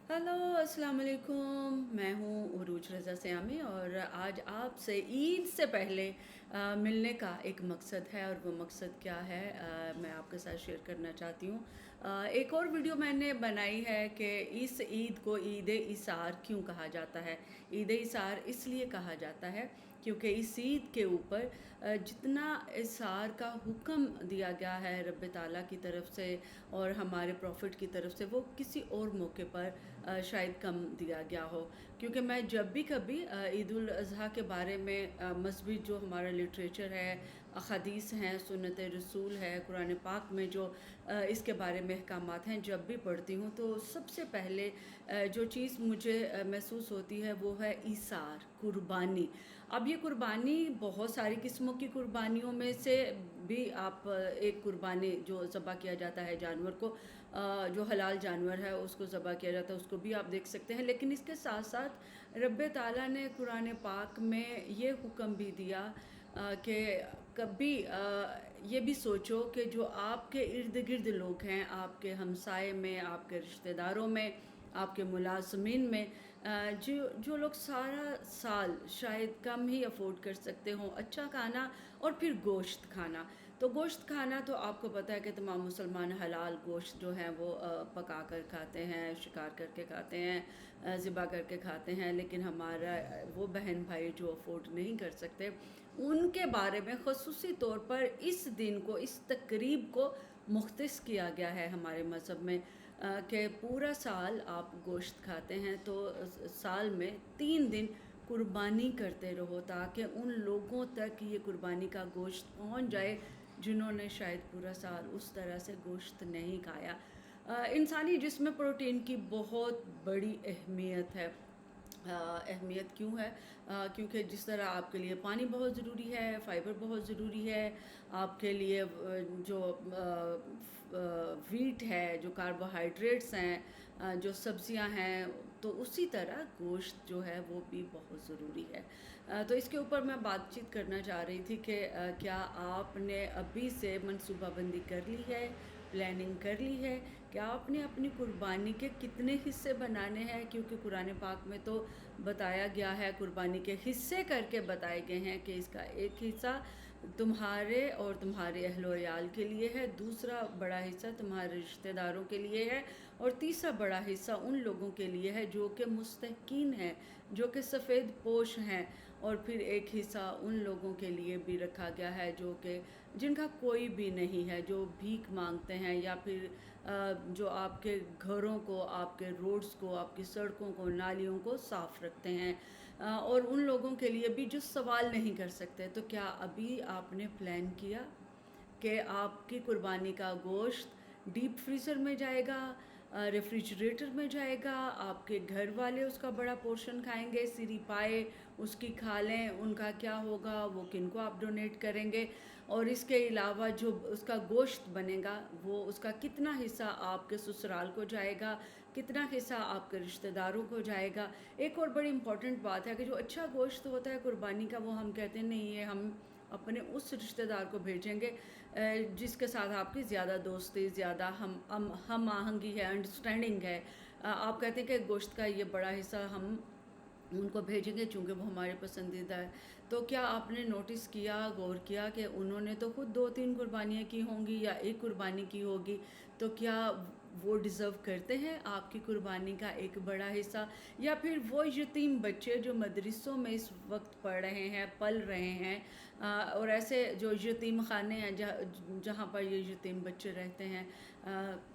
Hello अस्सलाम वालेकुम। मैं हूँ उरूज रज़ा सियामी और आज आपसे ईद से पहले मिलने का एक मकसद है और वो मकसद क्या है मैं आपके साथ शेयर करना चाहती हूँ। एक और वीडियो मैंने बनाई है कि इस ईद को ईद इसार क्यों कहा जाता है। ईद इसार इसलिए कहा जाता है क्योंकि इस ईद के ऊपर जितना इसार का हुक्म दिया गया है रब ताला की तरफ से और हमारे प्रॉफिट की तरफ से, वो किसी और मौके पर शायद कम दिया गया हो। क्योंकि मैं जब भी कभी ईद उल अज़हा के बारे में मज़हबी जो हमारा लिटरेचर है, अहादीस हैं, सुन्नत रसूल है, कुरान पाक में जो इसके बारे में अहकामात हैं, जब भी पढ़ती हूँ तो सबसे पहले जो चीज़ मुझे महसूस होती है वो है ईसार, कुर्बानी। अब ये कुर्बानी बहुत सारी किस्मों की कुर्बानियों में से भी आप एक कुर्बानी जो ज़बह किया जाता है जानवर को, जो हलाल जानवर है उसको ज़बह किया जाता है, उसको भी आप देख सकते हैं। लेकिन इसके साथ साथ रब ताला ने कुरान पाक में ये हुक्म भी दिया कि कभी ये भी सोचो कि जो आपके इर्द गिर्द लोग हैं, आपके हमसाए में, आपके रिश्तेदारों में, आपके मुलाजमीन में, जो जो लोग सारा साल शायद कम ही अफोर्ड कर सकते हों अच्छा खाना और फिर गोश्त खाना। तो गोश्त खाना तो आपको पता है कि तमाम मुसलमान हलाल गोश्त जो है वो पका कर खाते हैं, शिकार करके खाते हैं, ज़िबा करके खाते हैं। लेकिन हमारा वो बहन भाई जो अफोर्ड नहीं कर सकते, उनके बारे में ख़ुसूसी तौर पर इस दिन को, इस तकरीब को मुख्तस किया गया है हमारे मज़हब में कि पूरा साल आप गोश्त खाते हैं तो साल में 3 दिन कुर्बानी करते रहो ताकि उन लोगों तक ये कुर्बानी का गोश्त पहुंच जाए जिन्होंने शायद पूरा साल उस तरह से गोश्त नहीं खाया। इंसानी जिस्म में प्रोटीन की बहुत बड़ी अहमियत है। अहमियत क्यों है? क्योंकि जिस तरह आपके लिए पानी बहुत ज़रूरी है, फ़ाइबर बहुत ज़रूरी है, आपके लिए जो वीट है, जो कार्बोहाइड्रेट्स हैं, जो सब्ज़ियां हैं, तो उसी तरह गोश्त जो है वो भी बहुत ज़रूरी है। तो इसके ऊपर मैं बातचीत करना चाह रही थी कि क्या आपने अभी से मनसूबाबंदी कर ली है, प्लानिंग कर ली है? क्या आपने अपनी कुर्बानी के कितने हिस्से बनाने हैं? क्योंकि कुरान पाक में तो बताया गया है, कुर्बानी के हिस्से करके बताए गए हैं कि इसका एक हिस्सा तुम्हारे और तुम्हारे अहलो अयाल के लिए है, दूसरा बड़ा हिस्सा तुम्हारे रिश्तेदारों के लिए है और तीसरा बड़ा हिस्सा उन लोगों के लिए है जो कि मुस्तहकीन हैं, जो कि सफ़ेद पोश हैं। और फिर एक हिस्सा उन लोगों के लिए भी रखा गया है जो कि जिनका कोई भी नहीं है, जो भीख मांगते हैं या फिर जो आपके घरों को, आपके रोड्स को, आपकी सड़कों को, नालियों को साफ़ रखते हैं, और उन लोगों के लिए भी जो सवाल नहीं कर सकते। तो क्या अभी आपने प्लान किया कि आपकी कुर्बानी का गोश्त डीप फ्रीज़र में जाएगा, रेफ्रिजरेटर में जाएगा, आपके घर वाले उसका बड़ा पोर्शन खाएंगे, सिरी पाए उसकी खा लें, उनका क्या होगा, वो किनको आप डोनेट करेंगे? और इसके अलावा जो उसका गोश्त बनेगा वो उसका कितना हिस्सा आपके ससुराल को जाएगा, कितना हिस्सा आपके रिश्तेदारों को जाएगा? एक और बड़ी इम्पॉर्टेंट बात है कि जो अच्छा गोश्त होता है कुर्बानी का, वो हम कहते हैं नहीं है हम अपने उस रिश्तेदार को भेजेंगे जिसके साथ आपकी ज़्यादा दोस्ती, ज़्यादा हम आहंगी है, अंडरस्टैंडिंग है। आप कहते हैं कि गोश्त का ये बड़ा हिस्सा हम उनको भेजेंगे चूँकि वो हमारे पसंदीदा है। तो क्या आपने नोटिस किया, गौर किया कि उन्होंने तो खुद 2-3 कुर्बानियाँ की होंगी या एक कुर्बानी की होगी, तो क्या वो डिज़र्व करते हैं आपकी कुर्बानी का एक बड़ा हिस्सा? या फिर वो यतीम बच्चे जो मदरसों में इस वक्त पढ़ रहे हैं, पल रहे हैं, और ऐसे जो यतीम खाने हैं जहाँ पर ये यतीम बच्चे रहते हैं,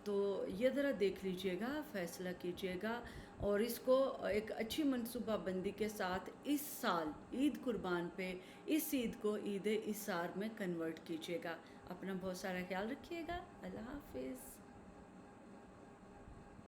तो ये ज़रा देख लीजिएगा, फ़ैसला कीजिएगा और इसको एक अच्छी मनसूबाबंदी के साथ इस साल ईद कुर्बान पे इस ईद को ईद इसार में कन्वर्ट कीजिएगा। अपना बहुत सारा ख्याल रखिएगा। अल्लाह हाफिज़।